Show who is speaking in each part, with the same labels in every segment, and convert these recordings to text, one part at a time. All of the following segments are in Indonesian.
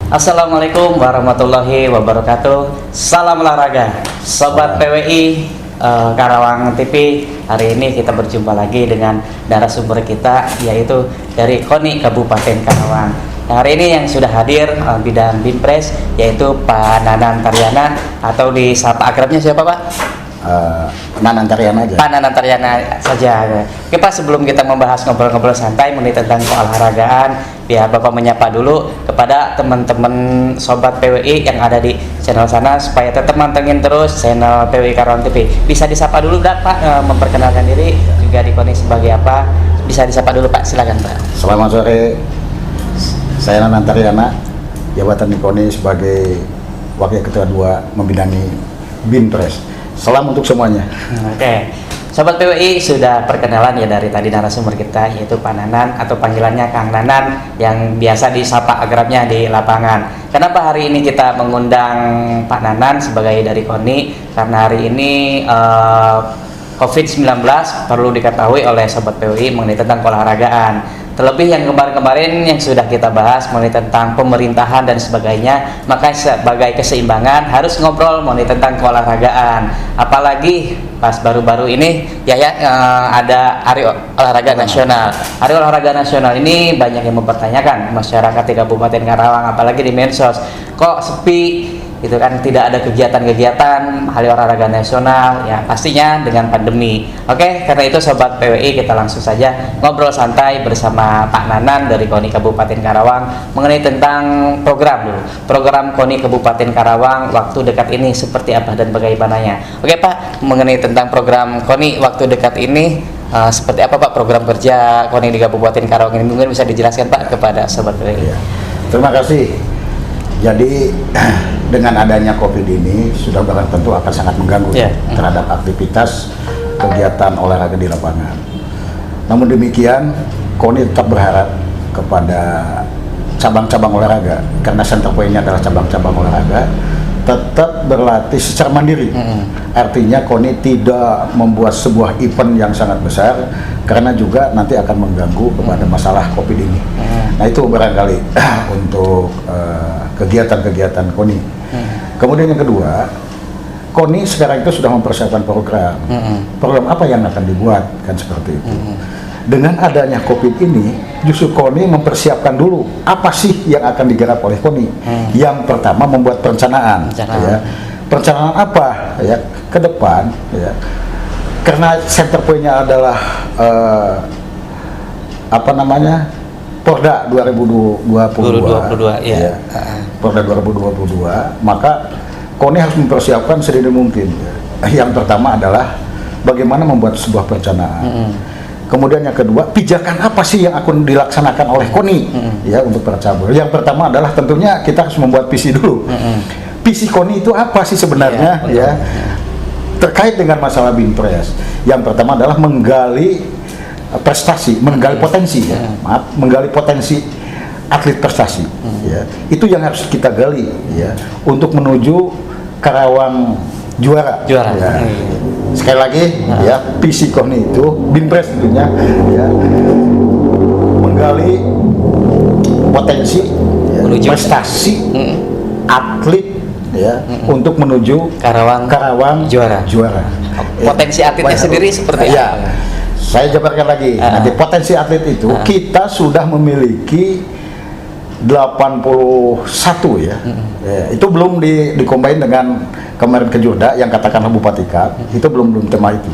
Speaker 1: Assalamualaikum warahmatullahi wabarakatuh. Salam olahraga, Sobat PWI Karawang TV. Hari ini kita berjumpa lagi dengan narasumber kita, yaitu dari KONI Kabupaten Karawang. Hari ini yang sudah hadir bidang Binpres, yaitu Pak Nanan Taryana, atau disapa akrabnya siapa Pak?
Speaker 2: Nanan Taryana aja.
Speaker 1: Pak Nanan Taryana saja. Oke Pak, sebelum kita membahas ngobrol-ngobrol santai mengenai tentang keolahragaan, biar Bapak menyapa dulu kepada teman-teman Sobat PWI yang ada di channel sana, supaya tetap mantengin terus channel PWI Karawang TV. Bisa disapa dulu Pak, memperkenalkan diri, juga di KONI sebagai apa? Bisa disapa dulu Pak, silakan Pak.
Speaker 2: Selamat sore, saya Nanan Taryana, jabatan di KONI sebagai Wakil Ketua 2 membidangi Binpres. Salam untuk semuanya.
Speaker 1: Oke, Sobat PWI sudah perkenalan ya dari tadi narasumber kita, yaitu Pak Nanan atau panggilannya Kang Nanan yang biasa disapa akrabnya di lapangan. Kenapa hari ini kita mengundang Pak Nanan sebagai dari KONI? Karena hari ini COVID-19 perlu diketahui oleh Sobat PWI mengenai tentang keolahragaan. Terlebih yang kemarin-kemarin yang sudah kita bahas mengenai tentang pemerintahan dan sebagainya, maka sebagai keseimbangan harus ngobrol mengenai tentang keolahragaan. Apalagi pas baru-baru ini ada Hari Olahraga Nasional. Hari Olahraga Nasional ini banyak yang mempertanyakan masyarakat di Kabupaten Karawang, apalagi di medsos, kok sepi itu kan, tidak ada kegiatan-kegiatan Hari Olahraga Nasional, ya pastinya dengan pandemi. Oke, karena itu Sobat PWI, kita langsung saja ngobrol santai bersama Pak Nanan dari KONI Kabupaten Karawang mengenai tentang program KONI Kabupaten Karawang waktu dekat ini seperti apa dan bagaimananya. Oke Pak, mengenai tentang program KONI waktu dekat ini, seperti apa Pak program kerja KONI di Kabupaten Karawang ini, mungkin bisa dijelaskan Pak kepada Sobat PWI.
Speaker 2: Ya. Terima kasih. Jadi dengan adanya COVID ini sudah barang tentu akan sangat mengganggu terhadap aktivitas kegiatan olahraga di lapangan. Namun demikian, KONI tetap berharap kepada cabang-cabang olahraga, karena center point-nya adalah cabang-cabang olahraga, tetap berlatih secara mandiri. Artinya KONI tidak membuat sebuah event yang sangat besar, karena juga nanti akan mengganggu kepada masalah COVID ini. Nah itu barangkali untuk kegiatan-kegiatan KONI. Kemudian yang kedua, KONI sekarang itu sudah mempersiapkan program. Program apa yang akan dibuat, kan seperti itu. Dengan adanya COVID ini, justru KONI mempersiapkan dulu apa sih yang akan digarap oleh KONI. Yang pertama, membuat perencanaan. Ya. Perencanaan apa ya ke depan, ya. Karena center point-nya adalah Porda 2022, ya. Porda 2022, maka KONI harus mempersiapkan sedini mungkin. Yang pertama adalah bagaimana membuat sebuah perencanaan. Kemudian yang kedua, pijakan apa sih yang akan dilaksanakan oleh KONI ya untuk para cabur. Yang pertama adalah tentunya kita harus membuat visi dulu. Visi KONI itu apa sih sebenarnya ya terkait dengan masalah Binpres. Yang pertama adalah menggali prestasi, menggali potensi ya. Menggali potensi atlet prestasi ya. Itu yang harus kita gali ya untuk menuju Karawang juara. Ya. Sekali lagi ya, visi KONI itu Binpres tentunya ya, menggali potensi ya, prestasi atlet ya untuk menuju Karawang juara.
Speaker 1: Potensi atletnya sendiri seperti
Speaker 2: apa? Saya jabarkan lagi. Nanti potensi atlet itu kita sudah memiliki 81 ya. Itu belum dikombin dengan kemarin Kejurda yang katakanlah Bupati Kap, itu belum tema itu.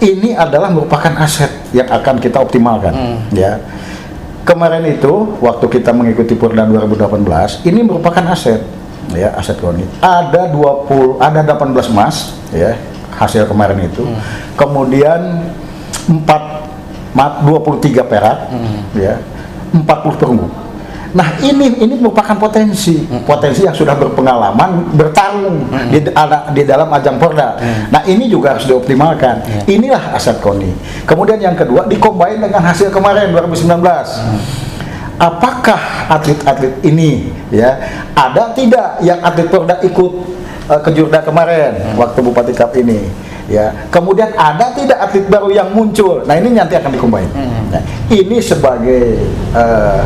Speaker 2: Ini adalah merupakan aset yang akan kita optimalkan ya. Kemarin itu waktu kita mengikuti Porda 2018, ini merupakan aset ya, aset KONI. Ada 18 emas ya hasil kemarin itu. Kemudian 23 perak ya, 40 perunggu. Nah ini merupakan potensi yang sudah berpengalaman bertarung di dalam ajang Porda. Nah ini juga harus dioptimalkan. Inilah aset KONI. Kemudian yang kedua, dikombin dengan hasil kemarin 2019. Apakah atlet-atlet ini ya ada tidak yang atlet Porda ikut Kejurda kemarin waktu Bupati Kap ini? Ya, kemudian ada tidak atlet baru yang muncul? Nah ini nanti akan dikombin. Nah, ini sebagai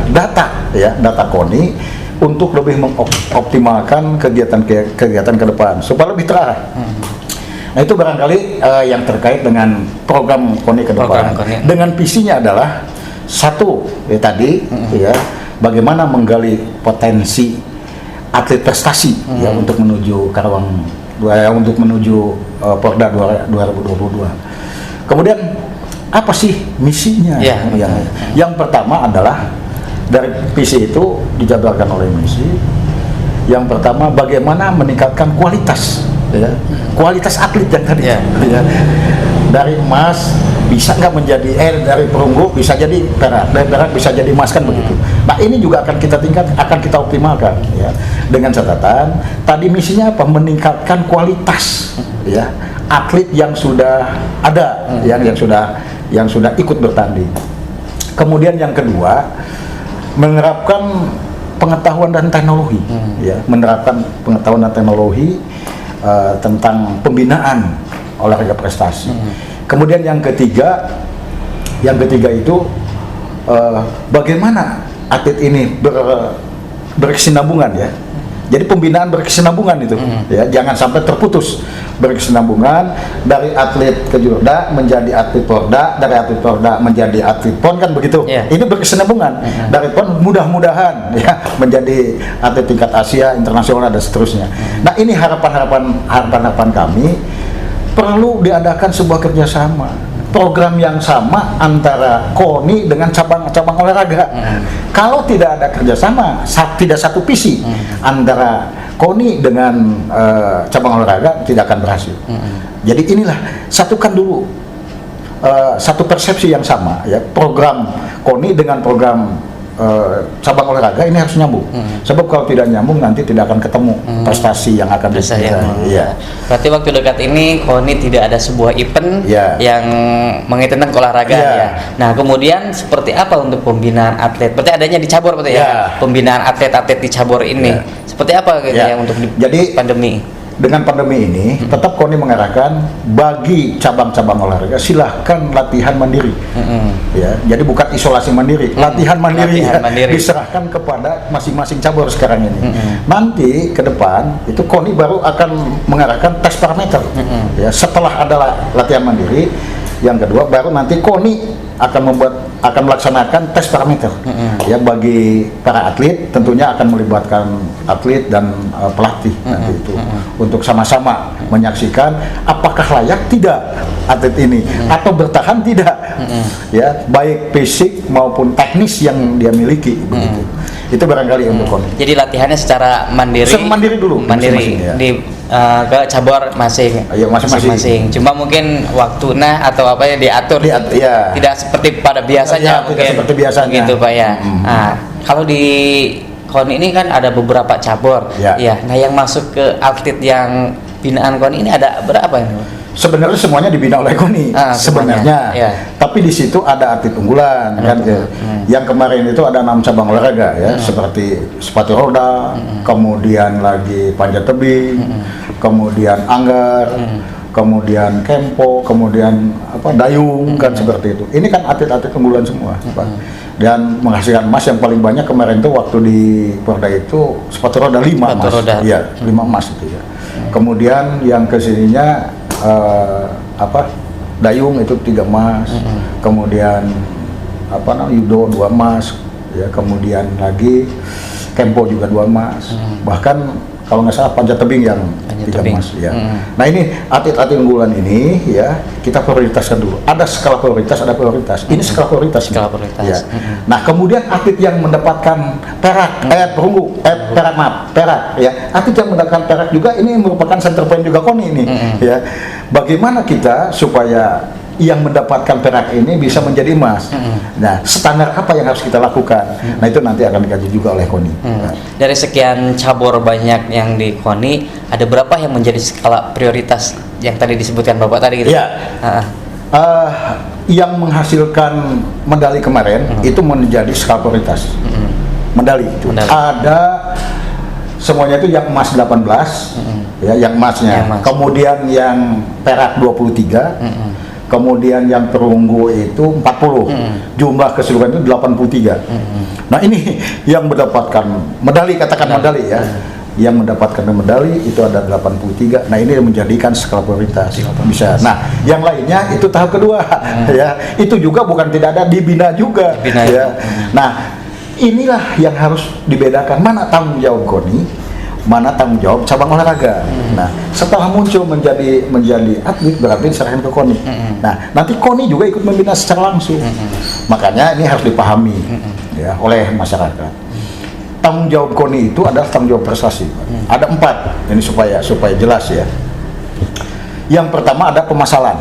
Speaker 2: data ya, data KONI untuk lebih mengoptimalkan kegiatan ke depan supaya lebih terarah. Nah itu barangkali yang terkait dengan program KONI ke depan. Dengan visinya adalah satu tadi ya, bagaimana menggali potensi atlet prestasi ya untuk menuju Karawang, untuk menuju Porda 2022. Kemudian apa sih misinya? Yang pertama adalah dari visi itu dijabarkan oleh misi. Yang pertama bagaimana meningkatkan kualitas, ya, kualitas atlet yang tadi, ya. Dari emas bisa nggak menjadi dari perunggu bisa jadi perak, dari perak bisa jadi emas kan begitu. Nah ini juga akan kita akan kita optimalkan, ya, dengan catatan tadi misinya apa? Meningkatkan kualitas, ya, atlet yang sudah ada, yang sudah ikut bertanding. Kemudian yang kedua menerapkan pengetahuan dan teknologi, ya, menerapkan pengetahuan dan teknologi tentang pembinaan olahraga prestasi. Kemudian yang ketiga itu bagaimana atlet ini berkesinambungan, ya. Jadi pembinaan berkesinambungan itu, ya, jangan sampai terputus, berkesinambungan dari atlet ke Jurda menjadi atlet Porda, dari atlet Porda menjadi atlet PON kan begitu. Ini berkesinambungan dari PON mudah-mudahan ya menjadi atlet tingkat Asia, internasional dan seterusnya. Nah ini harapan kami perlu diadakan sebuah kerjasama, program yang sama antara KONI dengan cabang-cabang olahraga. Kalau tidak ada kerjasama, tidak satu visi antara KONI dengan cabang olahraga, tidak akan berhasil. Jadi inilah, satukan dulu satu persepsi yang sama, ya, program KONI dengan program cabang olahraga ini harus nyambung. Sebab kalau tidak nyambung nanti tidak akan ketemu prestasi yang akan
Speaker 1: diraih. Berarti waktu dekat ini KONI tidak ada sebuah event yang mengenai tentang olahraga, ya. Nah kemudian seperti apa untuk pembinaan atlet? Berarti adanya di cabur, berarti ya? Pembinaan atlet-atlet di cabur ini seperti apa gitu ya untuk di pandemi?
Speaker 2: Dengan pandemi ini, tetap KONI mengarahkan bagi cabang-cabang olahraga silahkan latihan mandiri, ya. Jadi bukan isolasi mandiri, latihan mandiri, diserahkan kepada masing-masing cabur sekarang ini. Nanti ke depan itu KONI baru akan mengarahkan tes parameter, ya. Setelah ada latihan mandiri, yang kedua baru nanti KONI akan melaksanakan tes parameter, ya, bagi para atlet, tentunya akan melibatkan atlet dan pelatih nanti itu untuk sama-sama menyaksikan apakah layak tidak atlet ini atau bertahan tidak, ya, baik fisik maupun teknis yang dia miliki, begitu. Itu barangkali untuk KONI.
Speaker 1: Jadi latihannya secara mandiri
Speaker 2: dulu,
Speaker 1: ya. Ke cabur masing-masing. Cuma mungkin waktunya atau apa yang diatur, tidak seperti pada biasanya,
Speaker 2: tidak seperti biasanya,
Speaker 1: gitu Pak, ya. Nah, kalau di KONI ini kan ada beberapa cabur, ya. Nah yang masuk ke atlet yang binaan KONI ini ada berapa ini?
Speaker 2: Sebenarnya semuanya dibina oleh KONI, sebenarnya. Tapi di situ ada atlet unggulan, kan. Yang kemarin itu ada 6 cabang olahraga, ya, seperti sepatu roda, kemudian lagi panjat tebing, kemudian anggar, kemudian kempo, kemudian dayung, kan, seperti itu. Ini kan atlet-atlet unggulan semua, Pak. Dan menghasilkan emas yang paling banyak kemarin itu waktu di Porda itu sepatu roda 5 emas, ya, 5 emas itu, ya. Kemudian yang kesininya dayung itu 3 emas, kemudian judo 2 emas, ya, kemudian lagi kempo juga 2 emas, bahkan kalau nggak salah panjat tebing yang 3 emas, ya. Nah ini atlet-atlet unggulan ini, ya, kita prioritaskan dulu. Ada skala prioritas, ada prioritas. Ini skala prioritas. Ya. Nah kemudian atlet yang mendapatkan perak, perak, ya. Atlet yang mendapatkan perak juga ini merupakan center point juga KONI ini, ya. Bagaimana kita supaya yang mendapatkan perak ini bisa menjadi emas. Nah, standar apa yang harus kita lakukan? Nah, itu nanti akan dikaji juga oleh KONI.
Speaker 1: Dari sekian cabur banyak yang di KONI, ada berapa yang menjadi skala prioritas yang tadi disebutkan Bapak tadi, gitu?
Speaker 2: Ya. Yang menghasilkan medali kemarin itu menjadi skala prioritas. Medali itu ada semuanya itu yang emas 18, ya, yang emasnya. Kemudian yang perak 23. kemudian yang perunggu itu 40, jumlah keseluruhan itu 83. Nah ini yang mendapatkan medali, katakan medali ya, yang mendapatkan medali itu ada 83. Nah ini yang menjadikan skala prioritas bisa. Nah yang lainnya itu tahap kedua ya, itu juga bukan tidak ada, dibina juga ya. Nah inilah yang harus dibedakan, mana tanggung jawab KONI, mana tanggung jawab cabang olahraga. Nah setelah muncul menjadi atlet berarti diserahkan ke KONI. Nah nanti KONI juga ikut membina secara langsung. Makanya ini harus dipahami ya oleh masyarakat. Tanggung jawab KONI itu adalah tanggung jawab prestasi. Ada 4 ini supaya jelas ya. Yang pertama ada pemasalan.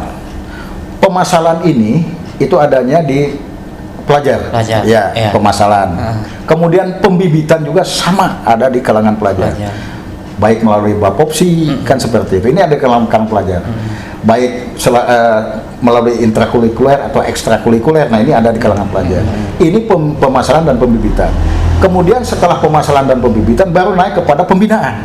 Speaker 2: Pemasalan ini itu adanya di pelajar. Ya. Pemasalan. Kemudian pembibitan juga sama ada di kalangan pelajar. Baik melalui Bapopsi kan seperti itu. Ini ada di kalangan pelajar. Baik melalui intrakurikuler atau ekstrakurikuler. Nah ini ada di kalangan pelajar. Ini pemasalan dan pembibitan. Kemudian setelah pemasalan dan pembibitan baru naik kepada pembinaan.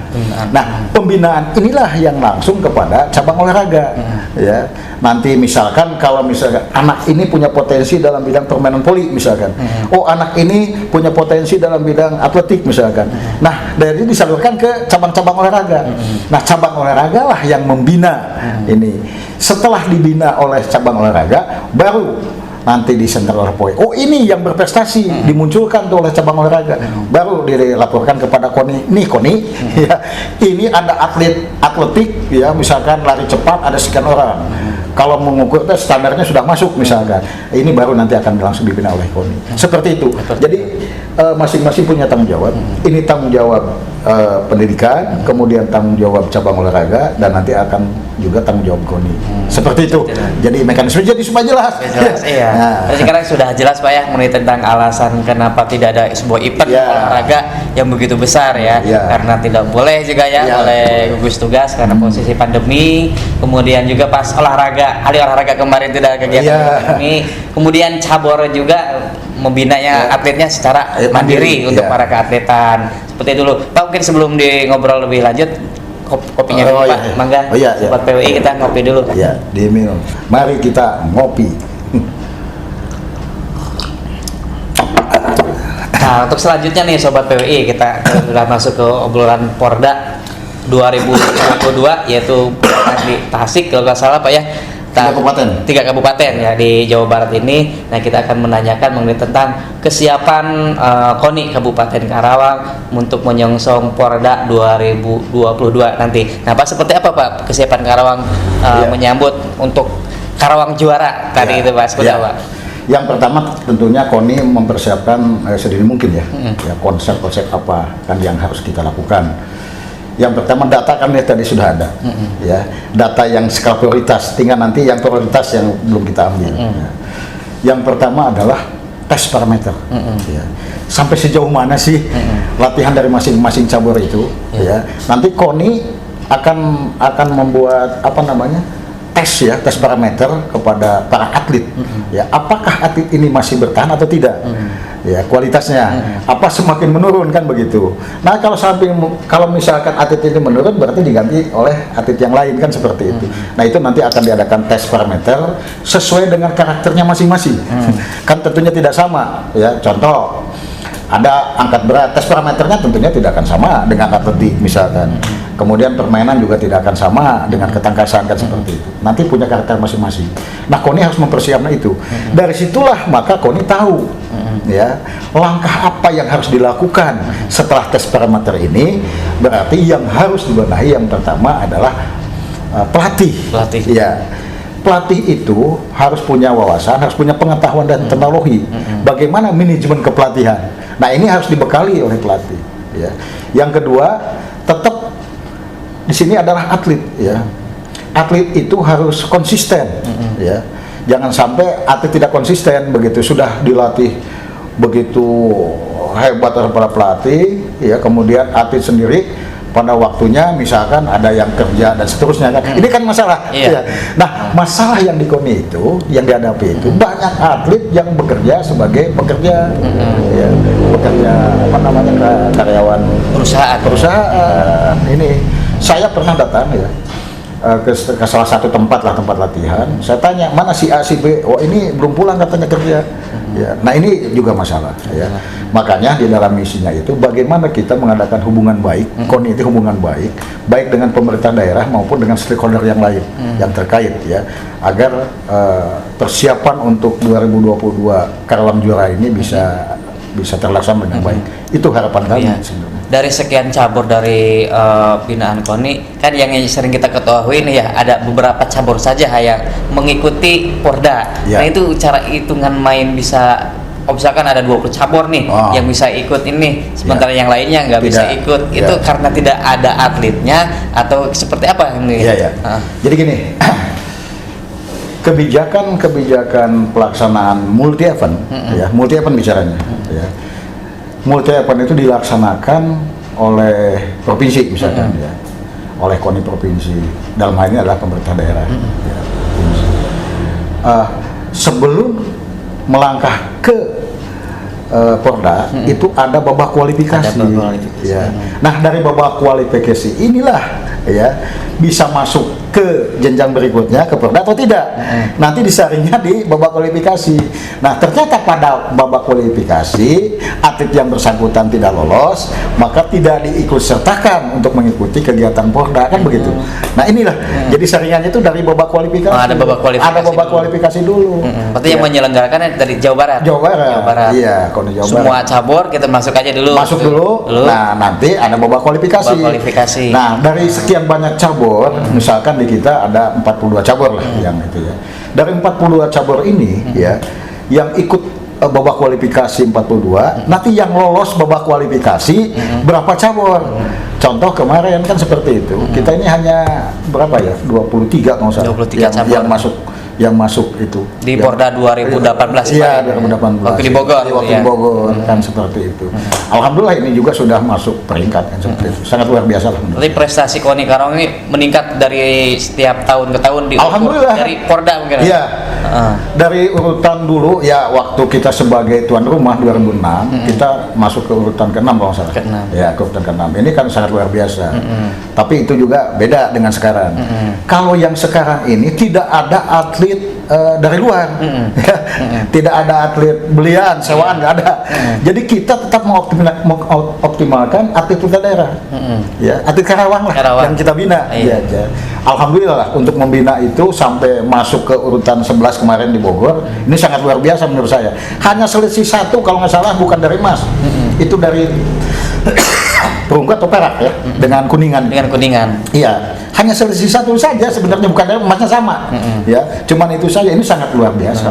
Speaker 2: Nah, pembinaan inilah yang langsung kepada cabang olahraga. Ya. Nanti misalkan kalau misalkan anak ini punya potensi dalam bidang permainan voli misalkan. Oh, anak ini punya potensi dalam bidang atletik misalkan. Nah, dari ini disalurkan ke cabang-cabang olahraga. Nah, cabang olahraga lah yang membina ini. Setelah dibina oleh cabang olahraga baru nanti di Central Poin. Oh ini yang berprestasi dimunculkan tuh oleh cabang olahraga. Baru dilaporkan kepada KONI. Nih KONI, ya ini ada atletik ya misalkan lari cepat ada sekian orang. Kalau mengukur standarnya sudah masuk misalkan. Ini baru nanti akan langsung dibina oleh KONI. Seperti itu. Jadi masing-masing punya tanggung jawab. Ini tanggung jawab pendidikan, kemudian tanggung jawab cabang olahraga, dan nanti akan juga tanggung jawab KONI. Seperti itu. Jadi mekanisme jadi supaya jelas.
Speaker 1: Iya. Nah. Sekarang sudah jelas Pak ya mengenai tentang alasan kenapa tidak ada sebuah event olahraga yang begitu besar ya. Karena tidak boleh juga oleh gugus tugas karena posisi pandemi. Kemudian juga pas ahli olahraga kemarin tidak ada kegiatan pandemi. Kemudian cabur juga membinanya atletnya secara mandiri untuk para keatletan. Seperti itu dulu. Pak mungkin sebelum ngobrol lebih lanjut kopinya dulu Pak, mangga. Sobat PWI kita ngopi dulu.
Speaker 2: Iya, diminum. Mari kita ngopi.
Speaker 1: Nah, untuk selanjutnya nih Sobat PWI, kita sudah masuk ke obrolan Porda 2022 yaitu di Tasik kalau nggak salah Pak ya. 3 kabupaten ya di Jawa Barat ini. Nah kita akan menanyakan mengenai tentang kesiapan KONI Kabupaten Karawang untuk menyongsong Porda 2022 nanti. Nah Pak seperti apa Pak kesiapan Karawang menyambut untuk Karawang juara tadi itu Pak seperti apa?
Speaker 2: Yang pertama tentunya KONI mempersiapkan sedini mungkin ya konsep-konsep apa kan yang harus kita lakukan. Yang pertama data kan tadi sudah ada, ya data yang skala prioritas, tinggal nanti yang prioritas yang belum kita ambil. Ya. Yang pertama adalah tes parameter, ya. Sampai sejauh mana sih latihan dari masing-masing cabur itu, ya. Nanti KONI akan membuat tes parameter kepada para atlet, ya apakah atlet ini masih bertahan atau tidak. Ya kualitasnya apa semakin menurun kan begitu. Nah kalau misalkan atlet ini menurun berarti diganti oleh atlet yang lain kan seperti itu. Nah itu nanti akan diadakan tes parameter sesuai dengan karakternya masing-masing. Kan tentunya tidak sama ya. Contoh ada angkat berat, tes parameternya tentunya tidak akan sama dengan atletik misalkan. Kemudian permainan juga tidak akan sama dengan ketangkasan kan seperti itu. Nanti punya karakter masing-masing. Nah KONI harus mempersiapkan itu. Dari situlah maka KONI tahu ya langkah apa yang harus dilakukan setelah tes parameter ini. Berarti yang harus dibenahi yang pertama adalah pelatih. Ya. Pelatih itu harus punya wawasan, harus punya pengetahuan dan teknologi. Bagaimana manajemen kepelatihan. Nah ini harus dibekali oleh pelatih. Ya. Yang kedua, tetap di sini adalah atlet. Ya. Atlet itu harus konsisten. Ya. Jangan sampai atlet tidak konsisten begitu sudah dilatih begitu hebat oleh para pelatih. Ya. Kemudian atlet sendiri pada waktunya misalkan ada yang kerja dan seterusnya kan. Ini kan masalah. Ya. Nah, masalah yang di KONI itu, yang dihadapi itu banyak atlet yang bekerja sebagai pekerja, ya, pekerja karyawan perusahaan. Ini saya pernah datang ya ke salah satu tempat latihan. Saya tanya, mana si A, si B? Oh, ini belum pulang katanya kerja. Ya, nah ini juga masalah. Ya. Makanya di dalam misinya itu bagaimana kita mengadakan hubungan baik, KONI itu hubungan baik dengan pemerintah daerah maupun dengan stakeholder yang lain yang terkait, ya, agar persiapan untuk 2022 Karawang Juara ini bisa terlaksana dengan baik. Itu harapan kami sebenarnya.
Speaker 1: Dari sekian cabur dari binaan KONI, kan yang sering kita ketahui ini ya, ada beberapa cabur saja yang mengikuti Porda.
Speaker 2: Ya.
Speaker 1: Nah itu cara hitungan main bisa, misalkan ada 20 cabur nih yang bisa ikut ini, sementara yang lainnya nggak bisa ikut. Itu karena tidak ada atletnya atau seperti apa ini?
Speaker 2: Jadi gini, kebijakan pelaksanaan multi event, ya, multi event bicaranya, ya. Multi event itu dilaksanakan oleh provinsi misalkan, ya, oleh KONI provinsi. Dalam hal ini adalah pemerintah daerah. Ya, sebelum melangkah ke Porda, itu ada babak kualifikasi. Ya. Nah, dari babak kualifikasi inilah, ya, bisa masuk ke jenjang berikutnya ke Porda atau tidak. Nanti disaringnya di babak kualifikasi. Nah, ternyata pada babak kualifikasi atlet yang bersangkutan tidak lolos, maka tidak diikutsertakan untuk mengikuti kegiatan Porda, kan begitu. Nah, inilah. Jadi saringannya itu dari babak kualifikasi.
Speaker 1: Ada babak kualifikasi.
Speaker 2: Ada babak kualifikasi dulu.
Speaker 1: Berarti yang menyelenggarakan dari Jawa Barat.
Speaker 2: Jawa Barat. Iya, KONI Jawa Barat.
Speaker 1: Semua cabur kita masuk aja dulu.
Speaker 2: Masuk dulu. Nah, nanti ada babak kualifikasi. Nah, dari sekian banyak cabur, misalkan di kita ada 42 cabur lah yang itu, ya. Dari 42 cabur ini, ya, yang ikut babak kualifikasi 42, nanti yang lolos babak kualifikasi berapa cabur? Contoh kemarin kan seperti itu. Kita ini hanya berapa ya? 23 kalau salah.
Speaker 1: 23 cabur
Speaker 2: yang masuk itu
Speaker 1: di Porda 2018.
Speaker 2: Iya, 2018.
Speaker 1: Waktu di Bogor.
Speaker 2: Waktu di Bogor kan seperti itu. Alhamdulillah ini juga sudah masuk peringkat kan seperti itu. Sangat luar biasa lah.
Speaker 1: Jadi prestasi KONI Karawang ini meningkat dari setiap tahun ke tahun di
Speaker 2: Alhamdulillah.
Speaker 1: Dari Porda mungkin.
Speaker 2: Iya. Dari urutan dulu ya, waktu kita sebagai tuan rumah 2006, kita masuk ke urutan ke-6 kalau nggak salah.
Speaker 1: Ke-6.
Speaker 2: Ya, ke urutan ke-6. Ini kan sangat luar biasa. Tapi itu juga beda dengan sekarang. Kalau yang sekarang ini tidak ada atlet dari luar, tidak ada atlet belian, sewaan, nggak ada. Jadi kita tetap mengoptimalkan atlet kita daerah, ya, atlet Karawang lah yang kita bina. Ya. Alhamdulillah lah, untuk membina itu sampai masuk ke urutan 11 kemarin di Bogor, ini sangat luar biasa menurut saya. Hanya selisih satu kalau nggak salah, bukan dari emas, itu dari perunggu atau perak, ya, dengan kuningan. Iya, hanya selisih satu saja sebenarnya, bukan dari emasnya sama. Ya, cuman itu saja. Ini sangat luar biasa.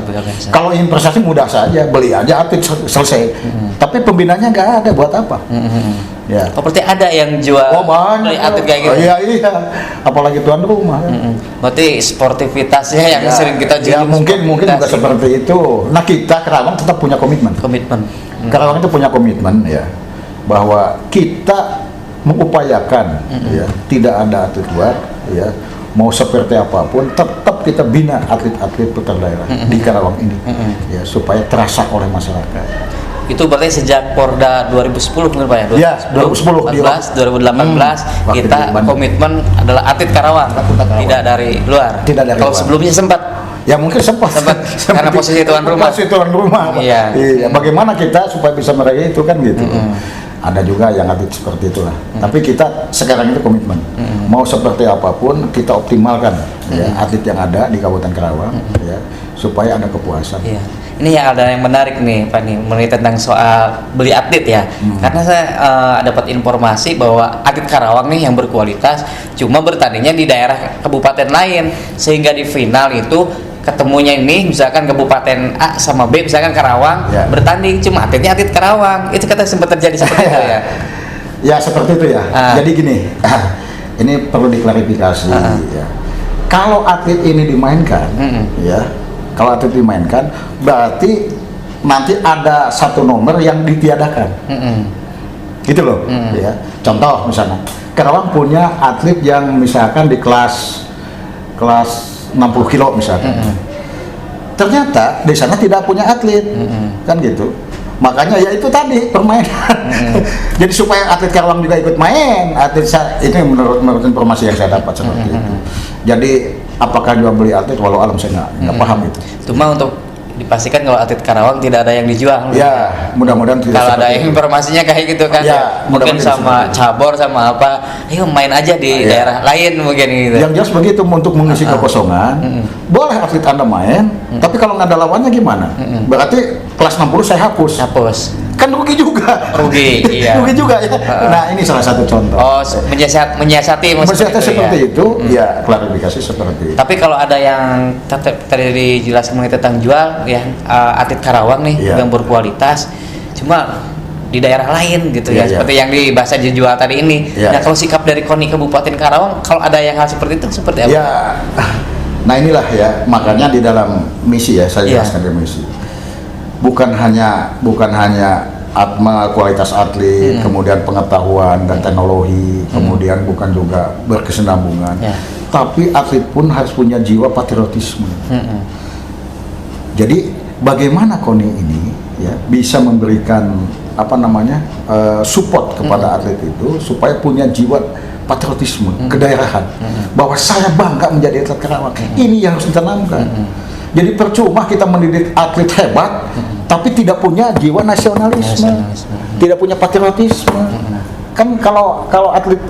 Speaker 2: Kalau investasi mudah saja, beli aja atlet selesai. Tapi pembinanya nggak ada, buat apa? Ya.
Speaker 1: Oh, berarti ada yang jual
Speaker 2: banyak
Speaker 1: atlet kayak gitu.
Speaker 2: Iya, apalagi tuan rumah.
Speaker 1: Berarti sportivitasnya yang sering kita
Speaker 2: ya, mungkin juga seperti itu. Nah, kita Karawang tetap punya komitmen. Karawang itu punya komitmen, ya, bahwa kita mengupayakan, ya, tidak ada atlet luar, ya, mau seperti apapun tetap kita bina atlet-atlet putra daerah di Karawang ini, ya, supaya terasa oleh masyarakat.
Speaker 1: Itu berarti sejak Porda 2010 mungkin Pak ya?
Speaker 2: 2010,
Speaker 1: 2018 kita komitmen adalah atlet Karawang, tidak dari luar. Kalau sebelumnya sempat.
Speaker 2: Ya mungkin sempat
Speaker 1: karena posisi tuan rumah.
Speaker 2: Iya. Bagaimana kita supaya bisa meraih itu kan gitu. Ada juga yang atlet seperti itulah. Tapi kita sekarang itu komitmen. Mau seperti apapun kita optimalkan, ya, atlet yang ada di Kabupaten Karawang, ya, supaya ada kepuasan.
Speaker 1: Iya. Ini yang ada yang menarik nih Pak nih, mengenai tentang soal beli atlet ya. Karena saya dapat informasi bahwa atlet Karawang nih yang berkualitas cuma bertandingnya di daerah kabupaten lain, sehingga di final itu ketemunya ini misalkan kabupaten A sama B, misalkan Karawang, bertanding cuma atletnya atlet Karawang. Itu kata sempat terjadi seperti itu ya.
Speaker 2: Ya seperti itu ya. Jadi gini, ini perlu diklarifikasi, ya. Kalau atlet ini dimainkan, ya, kalau atlet dimainkan berarti nanti ada satu nomor yang ditiadakan, gitu loh. Ya. Contoh misalnya Karawang punya atlet yang misalkan di kelas 60 kilo misalkan, ternyata di sana tidak punya atlet, kan gitu. Makanya ya itu tadi permainan. Jadi supaya atlet Karawang juga ikut main, itu yang menurut informasi yang saya dapat seperti itu. Jadi apakah jual beli atlet, walau alam saya nggak paham itu.
Speaker 1: Cuma untuk dipastikan kalau atlet Karawang tidak ada yang dijual.
Speaker 2: Ya, mudah-mudahan tidak.
Speaker 1: Kalau ada informasinya kayak gitu kan,
Speaker 2: ya,
Speaker 1: mungkin sama cabur sama apa, ayo main aja di daerah lain mungkin gitu.
Speaker 2: Yang jelas begitu, untuk mengisi kekosongan, boleh atlet Anda main, tapi kalau nggak ada lawannya gimana? Berarti kelas 60 saya hapus. Kan rugi juga.
Speaker 1: Iya.
Speaker 2: Rugi juga ya. Nah, ini salah satu contoh.
Speaker 1: Oh, menyiasati
Speaker 2: seperti itu, ya klarifikasi seperti itu.
Speaker 1: Tapi kalau ada yang tadi dijelaskan mengenai tentang jual, ya atlet Karawang nih yang berkualitas, cuma di daerah lain gitu ya, seperti yang dibahas dijual tadi ini. Nah, kalau sikap dari KONI Kabupaten Karawang, kalau ada yang hal seperti itu seperti apa?
Speaker 2: Ya, nah inilah ya, makanya di dalam misi ya, saya jelaskan di misi. Bukan hanya kualitas atlet, kemudian pengetahuan dan teknologi, kemudian bukan juga berkesinambungan, tapi atlet pun harus punya jiwa patriotisme. Jadi bagaimana KONI ini ya bisa memberikan support kepada atlet itu supaya punya jiwa patriotisme, kedaerahan, bahwa saya bangga menjadi atlet Karawang. Ini yang harus ditanamkan. Jadi percuma kita mendidik atlet hebat, tapi tidak punya jiwa nasionalisme, tidak punya patriotisme. Kan kalau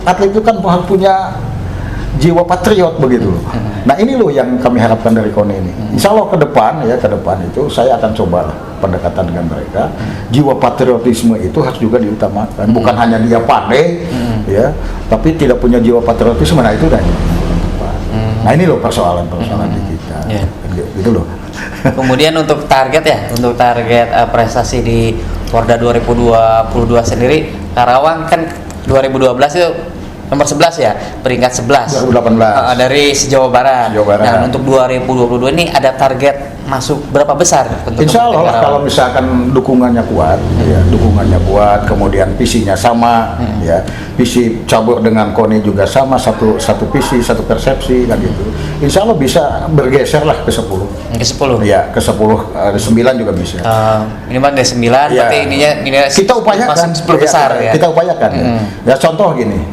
Speaker 2: atlet itu kan harus punya jiwa patriot begitu loh. Nah ini loh yang kami harapkan dari KONI ini. Insya Allah ke depan itu saya akan coba pendekatan dengan mereka. Jiwa patriotisme itu harus juga diutamakan. Bukan hanya dia pandai, ya, tapi tidak punya jiwa patriotisme. Nah itu dan. Nah ini loh persoalan di kita. Gitu loh.
Speaker 1: Kemudian untuk target prestasi di Porda 2022 sendiri, Karawang kan 2012 itu nomor 11 ya, peringkat 11
Speaker 2: 2018
Speaker 1: dari Jawa Barat. Nah untuk 2022 ini ada target masuk berapa besar?
Speaker 2: Insya Allah kalau misalkan dukungannya kuat, kemudian visinya sama, ya, visi cabur dengan KONI juga sama, satu visi, satu persepsi kan gitu. Insya Allah bisa bergeser lah ke 10.
Speaker 1: Ke 10?
Speaker 2: Ya, ke 10, 9 juga bisa.
Speaker 1: Minimal dari 9, berarti ininya
Speaker 2: kita upayakan
Speaker 1: masuk 10 besar ya.
Speaker 2: Kita upayakan. Ya contoh gini,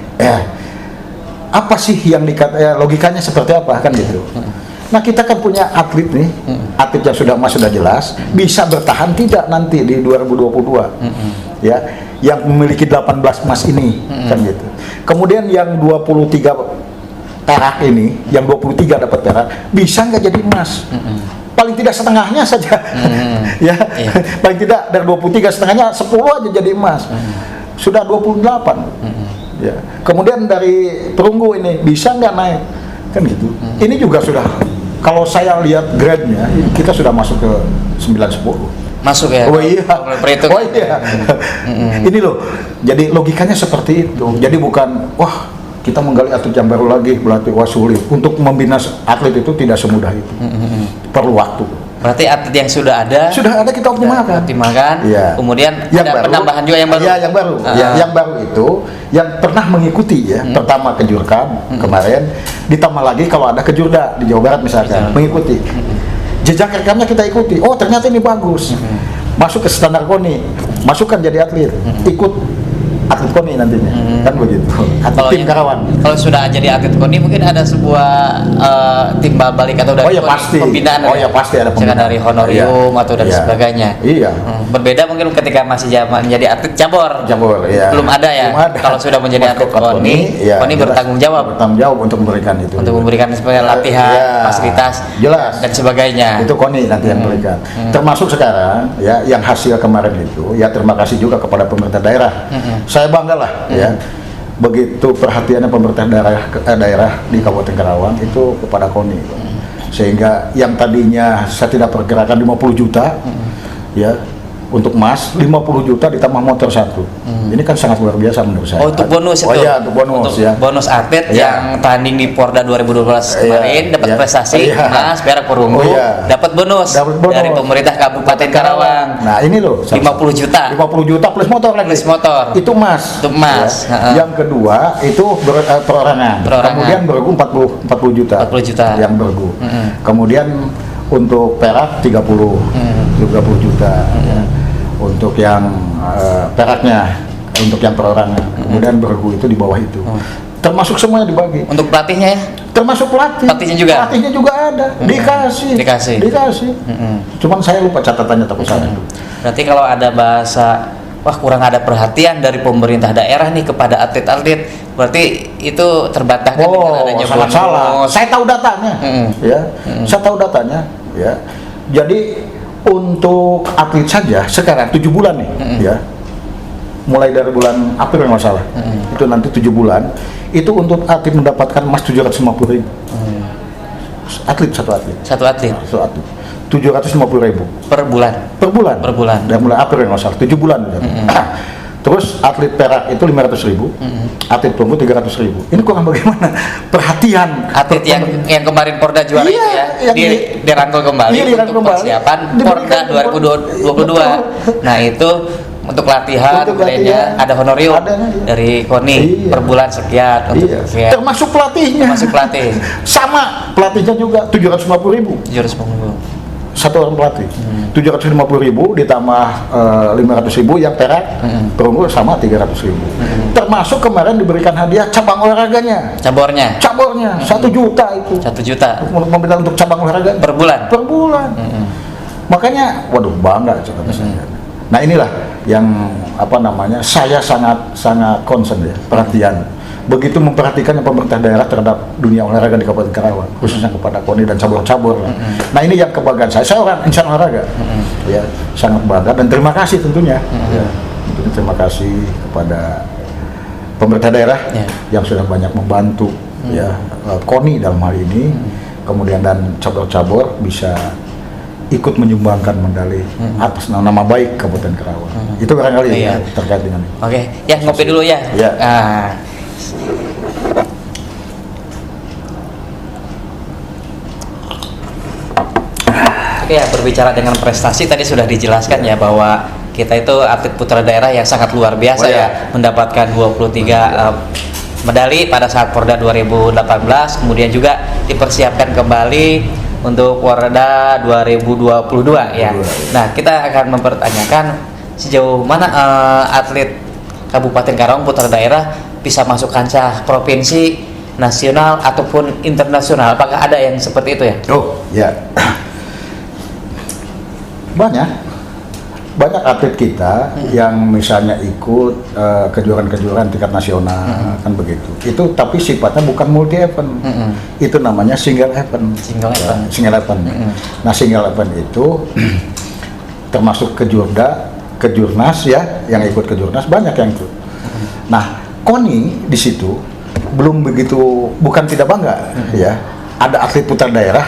Speaker 2: apa sih yang logikanya seperti apa kan gitu. Nah kita kan punya atlet nih, atlet yang sudah jelas, bisa bertahan tidak nanti di 2022, ya, yang memiliki 18 emas ini, kan gitu. Kemudian yang 23 perak ini, yang 23 dapat perak, bisa nggak jadi emas? Paling tidak setengahnya saja, ya, paling tidak dari 23 setengahnya 10 aja jadi emas, sudah 28. Ya. Kemudian dari perunggu ini bisa nggak naik, kan gitu. Ini juga sudah, kalau saya lihat grade-nya, kita sudah masuk ke 9-10.
Speaker 1: Masuk ya?
Speaker 2: Oh iya. Ini loh, jadi logikanya seperti itu. Jadi bukan, wah kita menggali atlet yang baru lagi, berarti wah sulit. Untuk membina atlet itu tidak semudah itu. Perlu waktu.
Speaker 1: Berarti atlet yang sudah ada
Speaker 2: kita optimalkan.
Speaker 1: Ya. Kemudian yang ada baru, penambahan juga yang baru.
Speaker 2: Iya, yang baru. Yang baru itu yang pernah mengikuti ya. Pertama ke Jurkam kemarin, ditambah lagi kalau ada ke Jurda di Jawa Barat misalkan, mengikuti. Jejak rekamnya kita ikuti. Oh, ternyata ini bagus. Masuk ke standar KONI. Masukkan jadi atlet. Ikut atlet KONI nantinya. Kan begitu. Atlet tim Karawang.
Speaker 1: Kalau sudah jadi atlet KONI mungkin ada sebuah timbal balik atau dari pembinaan.
Speaker 2: Pasti ada
Speaker 1: pembinaan dari honorium atau dari sebagainya.
Speaker 2: Iya.
Speaker 1: Berbeda mungkin ketika masih zaman menjadi atlet cabur.
Speaker 2: Iya.
Speaker 1: Belum ada ya. Kalau sudah menjadi atlet KONI, KONI bertanggung jawab.
Speaker 2: Bertanggung jawab untuk memberikan itu.
Speaker 1: Untuk memberikan sebagai latihan, fasilitas, dan sebagainya.
Speaker 2: Itu KONI nanti yang berikan. Termasuk sekarang ya yang hasil kemarin itu, ya terima kasih juga kepada pemerintah daerah. Saya bangga lah ya. Begitu perhatiannya pemerintah daerah di Kabupaten Karawang itu kepada KONI, sehingga yang tadinya saya tidak perkirakan 50 juta ya untuk emas, 50 juta ditambah motor satu. Ini kan sangat luar biasa menurut saya.
Speaker 1: Oh, untuk bonus itu?
Speaker 2: Oh iya, untuk bonus.
Speaker 1: Untuk bonus atlet yang tanding di Porda 2012 kemarin dapat prestasi emas, perak, perunggu, dapat bonus dari pemerintah Kabupaten Karawang.
Speaker 2: Nah, ini loh
Speaker 1: 50 juta.
Speaker 2: 50 juta plus motor lagi.
Speaker 1: Plus motor.
Speaker 2: Itu emas.
Speaker 1: Itu emas.
Speaker 2: Yang kedua itu perorangan. Kemudian bergu 40 juta.
Speaker 1: 40 juta.
Speaker 2: Yang bergu. Kemudian untuk perak 30 juta. untuk yang peraknya, untuk yang perorangnya, kemudian bergu itu di bawah itu. Termasuk semuanya dibagi.
Speaker 1: Untuk pelatihnya ya?
Speaker 2: Termasuk pelatih. Pelatihnya juga ada. Dikasih. Cuman saya lupa catatannya tapi saya.
Speaker 1: Berarti kalau ada bahasa wah kurang ada perhatian dari pemerintah daerah nih kepada atlet-atlet, berarti itu terbantahkan dengan adanya
Speaker 2: salah. Saya tahu datanya. Ya. Saya tahu datanya, ya. Jadi untuk atlet saja sekarang 7 bulan nih, ya. Mulai dari bulan April nggak salah, itu nanti 7 bulan, itu untuk atlet mendapatkan emas 750.000. Satu atlet. 750.000
Speaker 1: per bulan.
Speaker 2: Dan mulai April nggak salah, 7 bulan. Terus atlet perak itu 500.000, atlet perunggu 300.000. Ini kurang bagaimana? Perhatian.
Speaker 1: Atlet yang kemarin Porda juara itu ya, dirangkul kembali untuk persiapan Porda 2022. Nah itu untuk latihan, kemudian ada honorium dari KONI per bulan sekian.
Speaker 2: Termasuk pelatihnya. Sama pelatihnya juga 750.000. Satu orang pelatih. 750.000 ditambah 500.000 yang perak, perunggu sama 300.000. Termasuk kemarin diberikan hadiah cabang olahraganya. Cabornya 1 juta itu.
Speaker 1: 1 juta.
Speaker 2: Untuk cabang olahraga
Speaker 1: per bulan.
Speaker 2: Makanya, waduh bangga kata saya. Nah inilah yang saya sangat concern ya, perhatian. Begitu memperhatikan pemerintah daerah terhadap dunia olahraga di Kabupaten Karawang, khususnya kepada KONI dan cabur-cabur. Nah ini yang kebanggaan saya. Saya orang insan olahraga, ya sangat bangga dan terima kasih tentunya. Ya, tentunya terima kasih kepada pemerintah daerah yang sudah banyak membantu ya KONI dalam hal ini, kemudian dan cabur-cabur bisa ikut menyumbangkan medali atas nama baik Kabupaten Karawang. Itu barangkali ya terkait dengan ini.
Speaker 1: Oke, ya ngopi dulu ya. Oke ya, berbicara dengan prestasi tadi sudah dijelaskan ya bahwa kita itu atlet putra daerah yang sangat luar biasa mendapatkan 23 medali pada saat Porda 2018, kemudian juga dipersiapkan kembali untuk Porda 2022 ya. Nah, kita akan mempertanyakan sejauh mana atlet Kabupaten Karawang putra daerah bisa masuk kancah provinsi, nasional ataupun internasional. Apakah ada yang seperti itu ya?
Speaker 2: Oh, ya. Banyak atlet kita yang misalnya ikut kejuaraan-kejuaraan tingkat nasional, kan begitu. Itu tapi sifatnya bukan multi event. Itu namanya single event. Nah, single event itu termasuk kejurnas ya, yang ikut kejurnas banyak yang ikut. Nah, KONI di situ bukan tidak bangga ya. Ada atlet putra daerah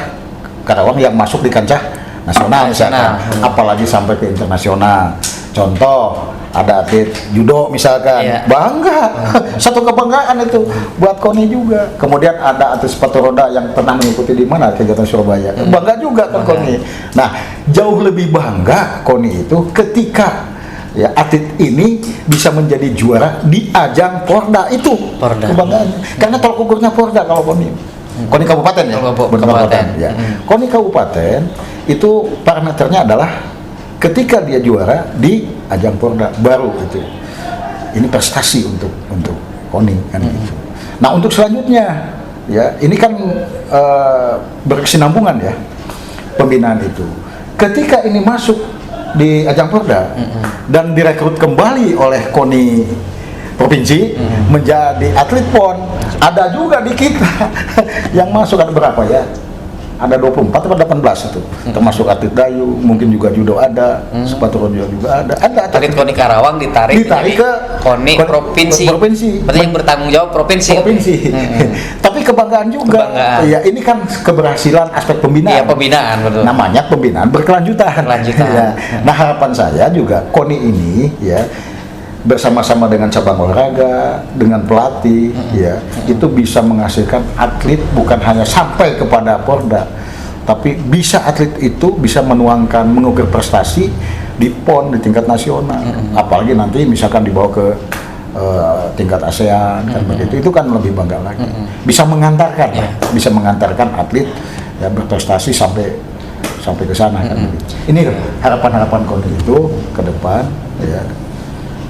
Speaker 2: Karawang yang masuk di kancah nasional misalkan, apalagi sampai ke internasional. Contoh, ada atlet judo misalkan, bangga, satu kebanggaan itu buat KONI juga. Kemudian ada atlet sepatu roda yang pernah mengikuti di mana kegiatan Surabaya, bangga juga kan KONI. Nah, jauh lebih bangga KONI itu ketika ya atlet ini bisa menjadi juara di ajang Porda itu. Kebanggaannya, karena tolak ukurnya Porda kalau KONI. KONI Kabupaten ya,
Speaker 1: Kabupaten.
Speaker 2: KONI Kabupaten itu parameternya adalah ketika dia juara di ajang Porda baru itu. Ini prestasi untuk KONI kan gitu. Nah, untuk selanjutnya ya, ini kan berkesinambungan ya pembinaan itu. Ketika ini masuk di ajang Porda dan direkrut kembali oleh KONI provinsi menjadi atlet PON, ada juga di kita yang masuk. Ada berapa ya? Ada 24 atau 18 itu, termasuk atlet dayu, mungkin juga judo ada, sepatu roda juga ada. Ada
Speaker 1: atlet KONI Karawang ditarik ke KONI provinsi. Berarti yang bertanggung jawab provinsi. Tapi kebanggaan juga. Ya, ini kan keberhasilan aspek pembinaan. Iya, pembinaan betul.
Speaker 2: Namanya pembinaan berkelanjutan. Ya. Nah, harapan saya juga KONI ini ya bersama-sama dengan cabang olahraga, dengan pelatih, ya itu bisa menghasilkan atlet bukan hanya sampai kepada Porda, tapi bisa atlet itu bisa mengukir prestasi di PON di tingkat nasional, apalagi nanti misalkan dibawa ke tingkat ASEAN, kan begitu, itu kan lebih bangga lagi, bisa mengantarkan atlet ya berprestasi sampai sampai ke sana kan. Ini harapan-harapan KONI itu ke depan ya,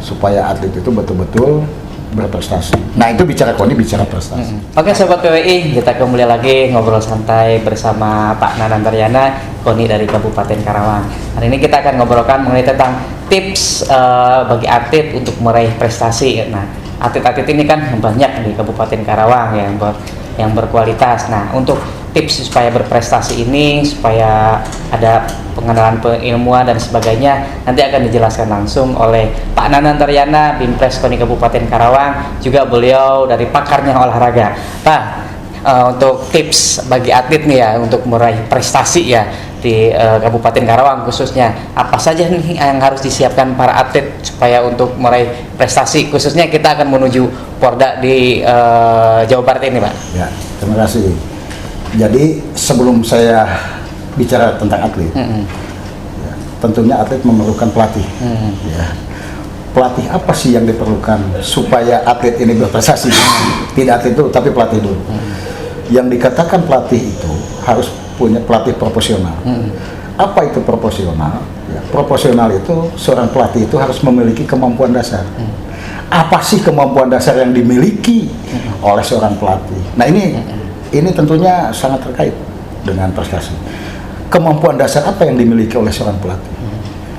Speaker 2: supaya atlet itu betul-betul berprestasi. Nah itu bicara KONI, bicara prestasi.
Speaker 1: Oke Sobat PWI, kita kembali lagi ngobrol santai bersama Pak Nanan Taryana, KONI dari Kabupaten Karawang. Hari ini kita akan ngobrolkan mengenai tentang tips bagi atlet untuk meraih prestasi. Nah, atlet-atlet ini kan banyak di Kabupaten Karawang yang berkualitas. Nah, untuk tips supaya berprestasi ini, supaya ada pengenalan ilmuwan dan sebagainya, nanti akan dijelaskan langsung oleh Pak Nanan Taryana, Bimpres KONI Kabupaten Karawang, juga beliau dari pakarnya olahraga. Pak, untuk tips bagi atlet nih ya, untuk meraih prestasi ya di Kabupaten Karawang khususnya, apa saja nih yang harus disiapkan para atlet supaya untuk meraih prestasi, khususnya kita akan menuju Porda di Jawa Barat ini, Pak?
Speaker 2: Ya, terima kasih. Jadi sebelum saya bicara tentang atlet, ya, tentunya atlet memerlukan pelatih. Ya. Pelatih apa sih yang diperlukan supaya atlet ini berprestasi? Tidak atlet itu, tapi pelatih dulu. Yang dikatakan pelatih itu harus punya pelatih profesional. Apa itu profesional? Ya, profesional itu seorang pelatih itu harus memiliki kemampuan dasar. Apa sih kemampuan dasar yang dimiliki oleh seorang pelatih? Nah ini tentunya sangat terkait dengan prestasi. Kemampuan dasar apa yang dimiliki oleh seorang pelatih?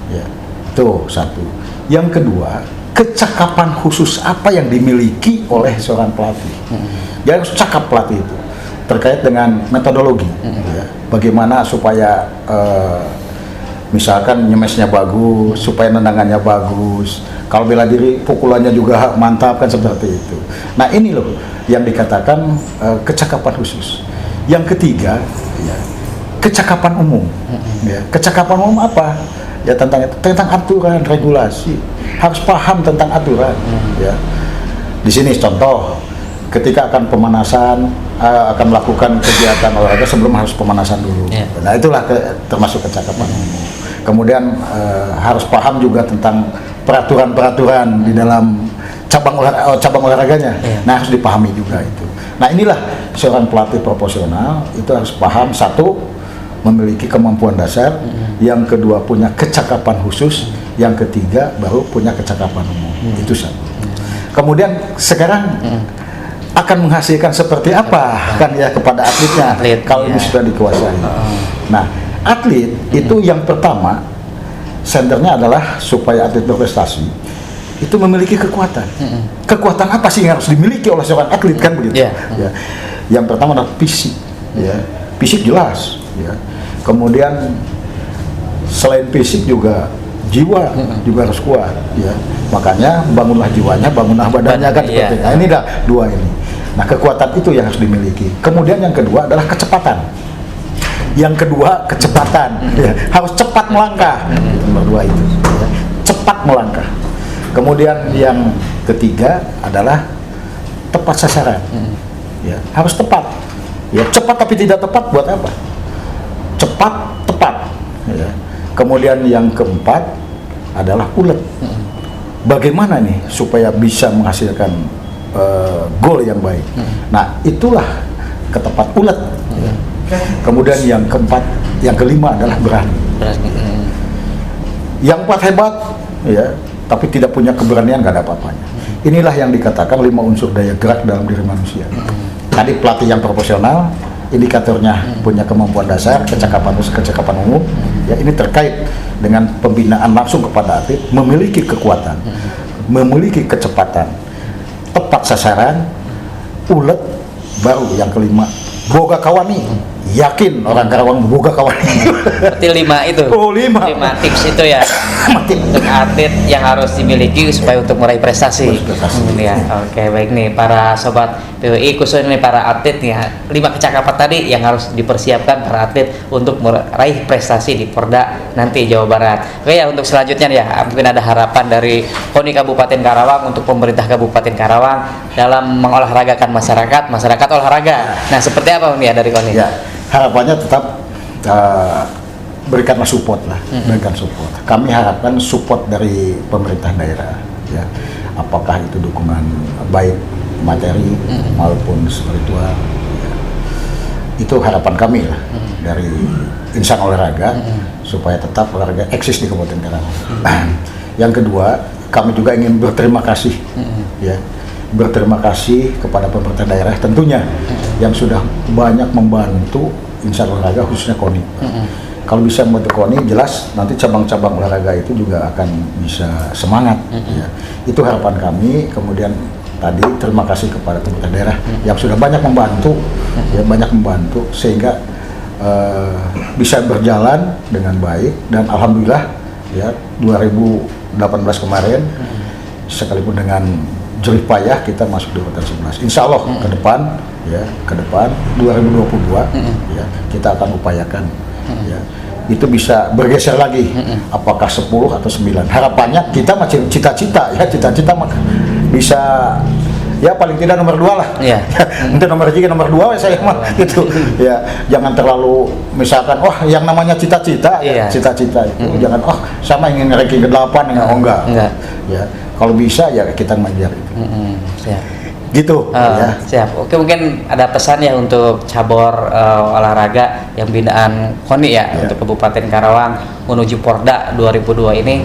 Speaker 2: Ya, itu satu. Yang kedua, kecakapan khusus apa yang dimiliki oleh seorang pelatih? Dia harus cakap pelatih itu terkait dengan metodologi. Ya, bagaimana supaya misalkan nyemesnya bagus, supaya nendangannya bagus, kalau bela diri pukulannya juga mantap, kan seperti itu. Nah ini loh yang dikatakan kecakapan khusus. Yang ketiga ya, kecakapan umum. Ya, kecakapan umum apa? Ya tentang aturan, regulasi, harus paham tentang aturan. Ya, di sini contoh, ketika akan pemanasan, akan melakukan kegiatan olahraga, sebelum harus pemanasan dulu. Nah itulah termasuk kecakapan umum. Kemudian harus paham juga tentang peraturan-peraturan di dalam cabang olahraganya. Nah harus dipahami juga itu. Nah inilah seorang pelatih profesional itu harus paham, satu, memiliki kemampuan dasar, yang kedua punya kecakapan khusus, yang ketiga baru punya kecakapan umum. Itu satu. Kemudian sekarang akan menghasilkan seperti apa kan ya kepada atletnya kalau ini sudah dikuasai. Nah atlet itu yang pertama senternya adalah supaya atlet berprestasi itu memiliki kekuatan. Kekuatan apa sih yang harus dimiliki oleh seorang atlet kan begitu? Ya. Yang pertama adalah fisik. Ya. Fisik jelas. Ya. Kemudian selain fisik juga jiwa juga harus kuat. Ya. Makanya bangunlah jiwanya, bangunlah badannya kan seperti itu. Nah, ini dah dua ini. Nah kekuatan itu yang harus dimiliki. Kemudian yang kedua adalah kecepatan. Yang kedua kecepatan. Ya. Harus cepat melangkah. Nomor dua itu. Ya. Cepat melangkah. Kemudian yang ketiga adalah tepat sasaran. Ya, harus tepat. Ya, cepat tapi tidak tepat buat apa? Cepat tepat. Ya. Kemudian yang keempat adalah ulet. Bagaimana nih supaya bisa menghasilkan gol yang baik? Nah, itulah ketepat ulet. Ya. Kemudian yang keempat, yang kelima adalah berani. Yang empat hebat, ya. Tapi tidak punya keberanian, nggak ada apa-apanya. Inilah yang dikatakan 5 unsur daya gerak dalam diri manusia. Tadi pelatih yang profesional, indikatornya punya kemampuan dasar, kecakapan umum. Ya ini terkait dengan pembinaan langsung kepada atlet, memiliki kekuatan, memiliki kecepatan, tepat sasaran, ulet, baru yang kelima boga kawani. Yakin orang Karawang boga kawani.
Speaker 1: Berarti 5 itu.
Speaker 2: Oh, 5
Speaker 1: tips itu ya. Untuk atlet yang harus dimiliki supaya untuk meraih prestasi. Ya, oke, baik nih para sobat PWI, khususnya nih para atlet nih, 5 kecakapan tadi yang harus dipersiapkan para atlet untuk meraih prestasi di Porda nanti Jawa Barat. Oke ya, untuk selanjutnya ya, mungkin ada harapan dari KONI Kabupaten Karawang untuk pemerintah Kabupaten Karawang dalam mengolahragakan masyarakat olahraga. Nah, seperti apa nih ya dari KONI?
Speaker 2: Ya, harapannya tetap berikanlah support lah, berikan support. Kami harapkan support dari pemerintah daerah, ya. Apakah itu dukungan baik materi maupun spiritual, ya. Itu harapan kami lah dari insan olahraga supaya tetap olahraga eksis di Kabupaten Karawang. Yang kedua, kami juga ingin berterima kasih, ya, berterima kasih kepada pemerintah daerah tentunya yang sudah banyak membantu insan olahraga khususnya KONI. Kalau bisa membantu KONI, jelas nanti cabang-cabang olahraga itu juga akan bisa semangat. Ya. Itu harapan kami. Kemudian tadi terima kasih kepada pemerintah daerah yang sudah banyak membantu, ya, banyak membantu sehingga bisa berjalan dengan baik, dan alhamdulillah ya 2018 kemarin sekalipun dengan jerih payah kita masuk di urutan 11. Insya Allah ke depan, ya, ke depan 2022 ya kita akan upayakan ya itu bisa bergeser lagi, apakah 10 atau 9. Harapannya kita masih cita-cita bisa ya paling tidak nomor 2 lah.
Speaker 1: Iya.
Speaker 2: Untuk nomor 3, nomor 2 saya mah gitu. Ya, jangan terlalu misalkan yang namanya cita-cita ya, cita-cita itu jangan sama ingin ranking ke-8 enggak. Ya, kalau bisa ya kita mengejar itu.
Speaker 1: Siap.
Speaker 2: Gitu ya.
Speaker 1: Siap. Oke, mungkin ada pesan ya untuk cabur olahraga yang binaan KONI ya, untuk Kabupaten Karawang menuju Porda 2002 ini,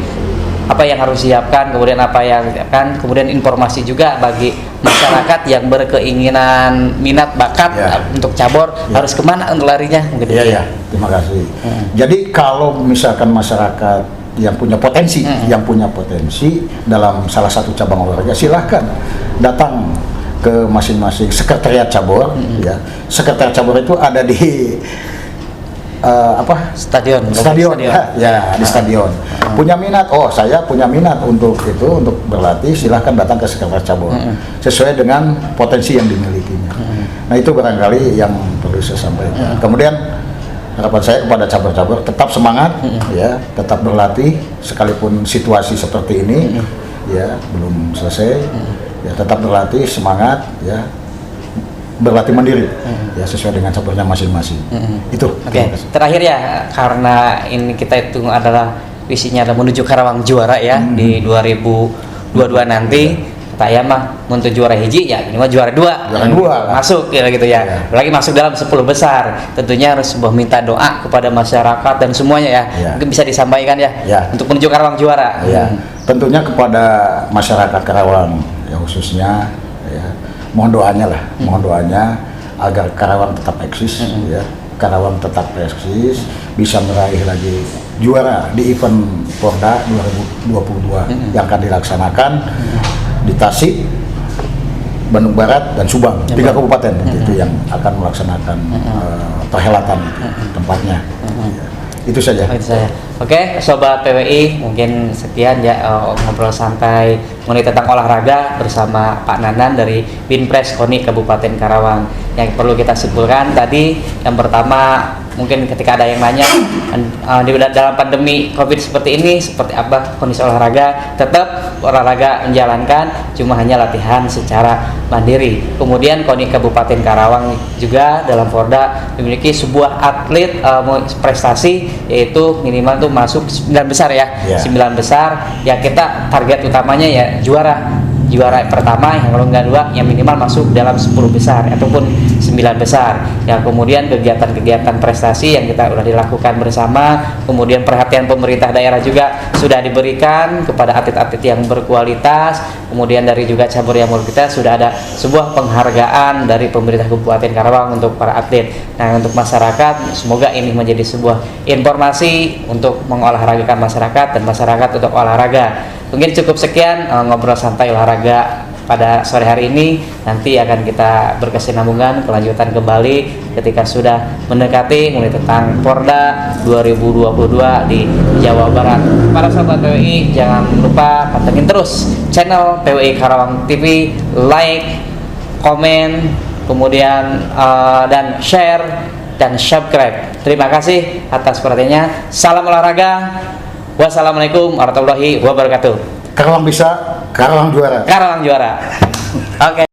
Speaker 1: apa yang harus disiapkan, kemudian apa yang disiapkan, kemudian informasi juga bagi masyarakat yang berkeinginan minat bakat untuk cabur harus kemana untuk larinya?
Speaker 2: Iya, terima kasih. Jadi kalau misalkan masyarakat yang punya potensi, dalam salah satu cabang olahraga, silahkan datang ke masing-masing sekretariat cabur. Ya, sekretariat cabur itu ada di
Speaker 1: stadion
Speaker 2: ya di stadion. Punya minat, saya punya minat untuk itu, untuk berlatih, silahkan datang ke sekretariat cabur sesuai dengan potensi yang dimilikinya. Nah, itu barangkali yang perlu saya sampaikan. Kemudian harapan saya kepada cabur-cabur tetap semangat, ya, tetap berlatih sekalipun situasi seperti ini ya belum selesai, ya tetap berlatih, semangat, ya, berlatih mandiri, ya sesuai dengan caburnya masing-masing. Itu.
Speaker 1: Oke. Terakhir ya, karena ini kita itu adalah visinya adalah menuju Karawang juara ya di 2022 nanti. Saya mah untuk juara hiji ya ini mah juara 2 masuk ya gitu ya. Lagi masuk dalam 10 besar. Tentunya harus sebuah minta doa kepada masyarakat dan semuanya ya. Mungkin bisa disampaikan ya, untuk menuju Karawang juara.
Speaker 2: Tentunya kepada masyarakat Karawang ya khususnya ya, mohon doanya agar Karawang tetap eksis, ya. Karawang tetap eksis, bisa meraih lagi juara di event Porda 2022 yang akan dilaksanakan di Tasik, Bandung Barat, dan Subang. 3 kabupaten itu yang akan melaksanakan perhelatan tempatnya. Itu saja.
Speaker 1: Oke, sobat PWI, mungkin sekian ya ngobrol santai mengenai tentang olahraga bersama Pak Nanan dari Binpres KONI Kabupaten Karawang. Yang perlu kita simpulkan tadi, yang pertama mungkin ketika ada yang nanya di dalam pandemi COVID seperti ini, seperti apa kondisi olahraga, tetap olahraga menjalankan, cuma hanya latihan secara mandiri. Kemudian KONI Kabupaten Karawang juga dalam Porda memiliki sebuah atlet prestasi, yaitu minimal tuh masuk 9 besar ya, 9 besar ya. Kita target utamanya ya juara pertama, yang kalau nggak 2 yang minimal masuk dalam 10 besar ataupun 9 besar ya. Kemudian kegiatan-kegiatan prestasi yang kita sudah dilakukan bersama, kemudian perhatian pemerintah daerah juga sudah diberikan kepada atlet-atlet yang berkualitas. Kemudian dari juga cabur yang berkualitas sudah ada sebuah penghargaan dari pemerintah Kabupaten Karawang untuk para atlet. Nah, untuk masyarakat, semoga ini menjadi sebuah informasi untuk mengolahragakan masyarakat dan masyarakat untuk olahraga. Mungkin cukup sekian ngobrol santai olahraga pada sore hari ini. Nanti akan kita berkesinambungan kelanjutan kembali ketika sudah mendekati mulai tentang Porda 2022 di Jawa Barat. Para sahabat PWI, jangan lupa pantengin terus channel PWI Karawang TV, like, komen, kemudian dan share dan subscribe. Terima kasih atas perhatiannya. Salam olahraga. Wassalamualaikum warahmatullahi wabarakatuh.
Speaker 2: Karawang bisa, Karawang juara.
Speaker 1: Karawang juara. Oke.